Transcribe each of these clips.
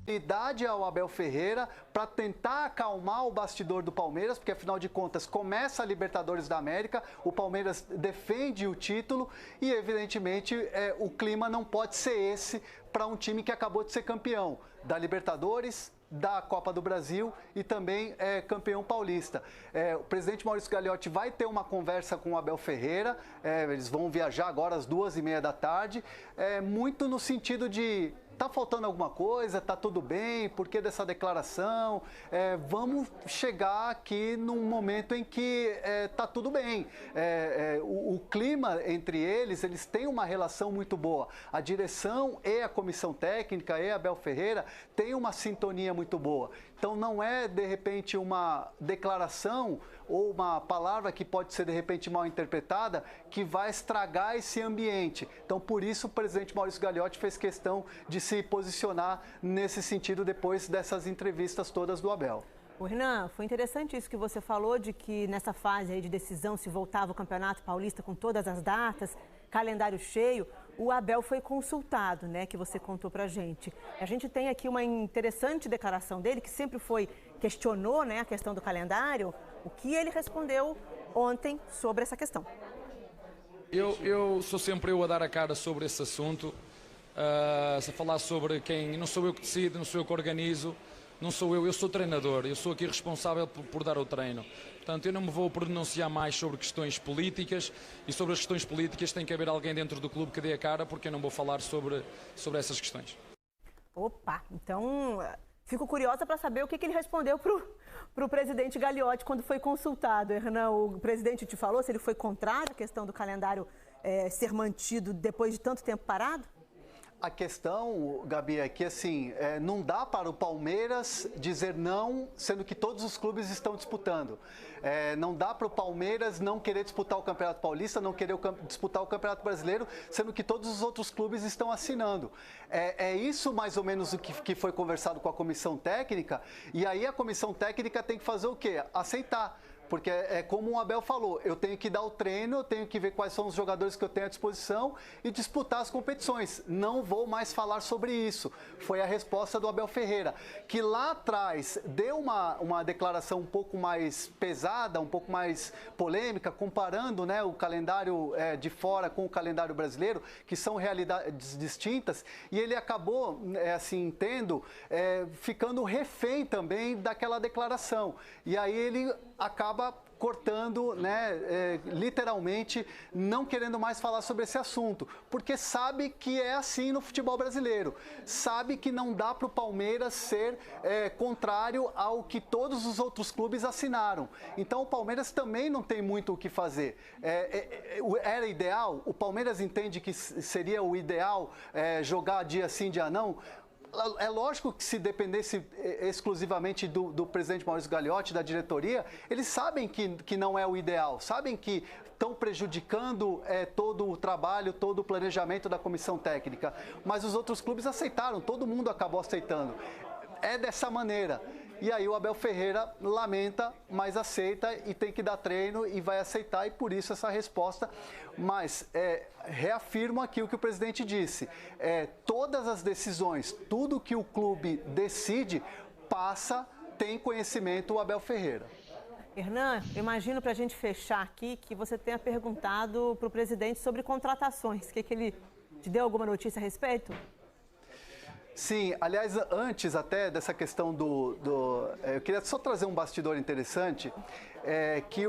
Idade ao Abel Ferreira para tentar acalmar o bastidor do Palmeiras, porque afinal de contas começa a Libertadores da América, o Palmeiras defende o título e evidentemente o clima não pode ser esse para um time que acabou de ser campeão da Libertadores, da Copa do Brasil e também campeão paulista. O presidente Maurício Gagliotti vai ter uma conversa com o Abel Ferreira, eles vão viajar agora às 2h30 da tarde, muito no sentido de: tá faltando alguma coisa? Tá tudo bem? Por que dessa declaração? Vamos chegar aqui num momento em que tá tudo bem. O clima entre eles têm uma relação muito boa. A direção e a comissão técnica e Abel Ferreira têm uma sintonia muito boa. Então não é, de repente, uma declaração ou uma palavra que pode ser, de repente, mal interpretada, que vai estragar esse ambiente. Então, por isso, o presidente Maurício Gagliotti fez questão de se posicionar nesse sentido depois dessas entrevistas todas do Abel. O Renan, foi interessante isso que você falou, de que nessa fase aí de decisão se voltava o Campeonato Paulista com todas as datas, calendário cheio, o Abel foi consultado, né, que você contou pra gente. A gente tem aqui uma interessante declaração dele, que sempre questionou, né, a questão do calendário, o que ele respondeu ontem sobre essa questão. Eu sou sempre eu a dar a cara sobre esse assunto, a falar sobre quem, não sou eu que decido, não sou eu que organizo, não sou eu sou treinador, eu sou aqui responsável por dar o treino. Portanto, eu não me vou pronunciar mais sobre questões políticas e sobre as questões políticas tem que haver alguém dentro do clube que dê a cara, porque eu não vou falar sobre essas questões. Opa, então fico curiosa para saber o que ele respondeu para o presidente Gagliotti quando foi consultado. Hernan, o presidente te falou se ele foi contrário à questão do calendário ser mantido depois de tanto tempo parado? A questão, Gabi, é que assim, não dá para o Palmeiras dizer não, sendo que todos os clubes estão disputando. Não dá para o Palmeiras não querer disputar o Campeonato Paulista, não querer disputar o Campeonato Brasileiro, sendo que todos os outros clubes estão assinando. É isso mais ou menos o que foi conversado com a comissão técnica, e aí a comissão técnica tem que fazer o quê? Aceitar. Porque como o Abel falou, eu tenho que dar o treino, eu tenho que ver quais são os jogadores que eu tenho à disposição e disputar as competições. Não vou mais falar sobre isso. Foi a resposta do Abel Ferreira, que lá atrás deu uma declaração um pouco mais pesada, um pouco mais polêmica, comparando, né, o calendário de fora com o calendário brasileiro, que são realidades distintas, e ele acabou, assim, ficando refém também daquela declaração. E aí ele acaba cortando, né, literalmente, não querendo mais falar sobre esse assunto, porque sabe que é assim no futebol brasileiro, sabe que não dá para o Palmeiras ser contrário ao que todos os outros clubes assinaram. Então o Palmeiras também não tem muito o que fazer. Era ideal? O Palmeiras entende que seria o ideal jogar dia sim, dia não? É lógico que se dependesse exclusivamente do presidente Maurício Gagliotti, da diretoria, eles sabem que não é o ideal, sabem que estão prejudicando todo o trabalho, todo o planejamento da comissão técnica. Mas os outros clubes aceitaram, todo mundo acabou aceitando. É dessa maneira. E aí o Abel Ferreira lamenta, mas aceita e tem que dar treino e vai aceitar, e por isso essa resposta. Mas reafirmo aqui o que o presidente disse, todas as decisões, tudo que o clube decide, tem conhecimento o Abel Ferreira. Hernan, imagino para a gente fechar aqui que você tenha perguntado para o presidente sobre contratações. Que ele te deu alguma notícia a respeito? Sim, aliás, antes até dessa questão eu queria só trazer um bastidor interessante, que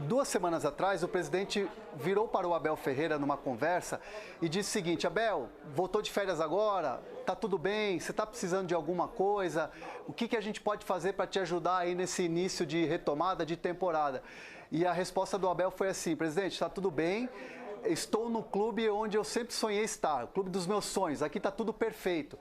2 semanas atrás o presidente virou para o Abel Ferreira numa conversa e disse o seguinte: Abel, voltou de férias agora, tá tudo bem, você está precisando de alguma coisa, o que a gente pode fazer para te ajudar aí nesse início de retomada de temporada? E a resposta do Abel foi assim: presidente, está tudo bem, estou no clube onde eu sempre sonhei estar, o clube dos meus sonhos, aqui está tudo perfeito.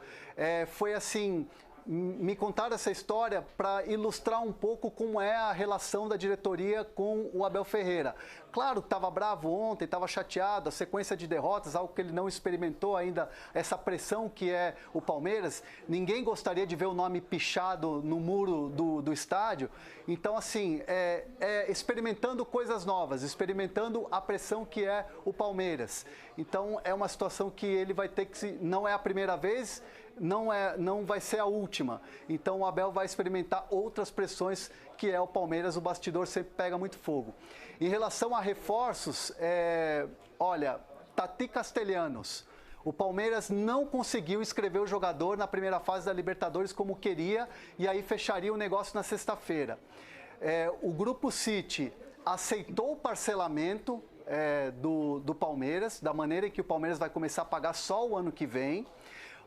Foi assim, me contaram essa história para ilustrar um pouco como é a relação da diretoria com o Abel Ferreira. Claro que estava bravo ontem, estava chateado, a sequência de derrotas, algo que ele não experimentou ainda, essa pressão que é o Palmeiras. Ninguém gostaria de ver o nome pichado no muro do estádio. Então, assim, experimentando coisas novas, experimentando a pressão que é o Palmeiras. Então, é uma situação que ele vai ter que, não é a primeira vez, não vai ser a última. Então o Abel vai experimentar outras pressões, que é o Palmeiras, o bastidor sempre pega muito fogo. Em relação a reforços, olha, Tati Castellanos. O Palmeiras não conseguiu inscrever o jogador na primeira fase da Libertadores como queria, e aí fecharia o negócio na sexta-feira. O Grupo City aceitou o parcelamento do Palmeiras, da maneira que o Palmeiras vai começar a pagar só o ano que vem,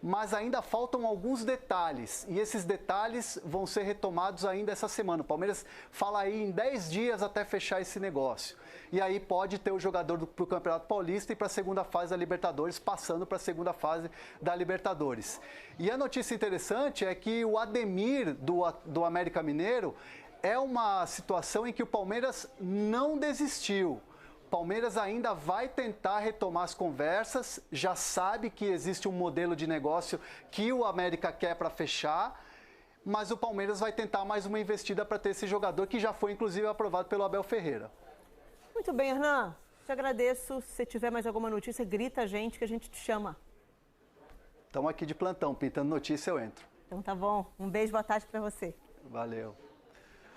mas ainda faltam alguns detalhes, e esses detalhes vão ser retomados ainda essa semana. O Palmeiras fala aí em 10 dias até fechar esse negócio. E aí pode ter o jogador para o Campeonato Paulista e para a segunda fase da Libertadores, passando para a segunda fase da Libertadores. E a notícia interessante é que o Ademir do América Mineiro é uma situação em que o Palmeiras não desistiu. O Palmeiras ainda vai tentar retomar as conversas, já sabe que existe um modelo de negócio que o América quer para fechar, mas o Palmeiras vai tentar mais uma investida para ter esse jogador, que já foi inclusive aprovado pelo Abel Ferreira. Muito bem, Hernan. Te agradeço. Se você tiver mais alguma notícia, grita a gente que a gente te chama. Estamos aqui de plantão, pintando notícia eu entro. Então tá bom. Um beijo, boa tarde para você. Valeu.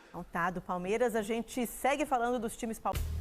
Então tá, do Palmeiras a gente segue falando dos times paulistas.